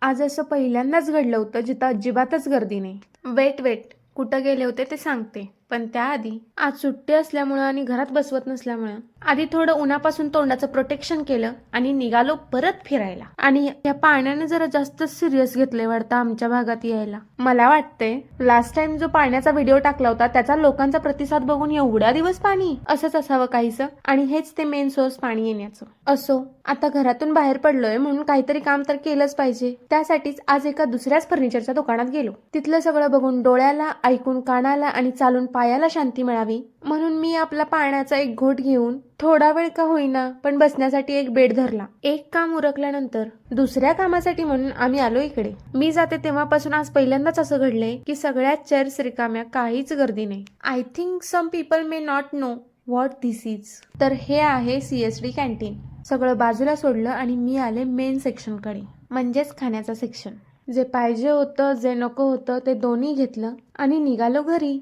आज असं पहिल्यांदाच घडलं होतं जिथं अजिबातच गर्दी नाही. वेट कुठं गेले होते ते सांगते, पण त्याआधी आज सुट्टी असल्यामुळं आणि घरात बसवत नसल्यामुळं आधी थोडं उन्हापासून तोंडाचं प्रोटेक्शन केलं आणि निघालो परत फिरायला. आणि या पाण्याने जरा जास्त सिरियस घेतलंय वाटतं आमच्या भागात यायला. मला वाटतंय लास्ट टाइम जो पाण्याचा व्हिडिओ टाकला होता त्याचा लोकांचा प्रतिसाद बघून एवढ्या दिवस पाणी असंच असावं काहीसं, आणि हेच ते मेन सोर्स पाणी येण्याचं. असो, आता घरातून बाहेर पडलोय म्हणून काहीतरी काम तर केलंच पाहिजे. त्यासाठीच आज एका दुसऱ्याच फर्निचरच्या दुकानात गेलो. तिथलं सगळं बघून डोळ्याला, ऐकून कानाला आणि चालून पायाला शांती मिळावी म्हणून मी आपला पाण्याचा एक घोट घेऊन थोडा वेळ का होईना पण बसण्यासाठी एक बेड धरला. एक काम उरकल्यानंतर दुसऱ्या कामासाठी म्हणून आम्ही आलो इकडे. मी जाते तेव्हापासून आज पहिल्यांदाच असं घडलंय की सगळ्याच चेअर्स रिकाम्या, काहीच गर्दी नाही. I think some people may not know what this is. तर हे आहे CSD कॅन्टीन. सगळं बाजूला सोडलं आणि मी आले मेन सेक्शनकडे, म्हणजेच खाण्याचं सेक्शन. जे पाहिजे होतं, जे नको होतं ते दोन्ही घेतलं आणि निघालो घरी.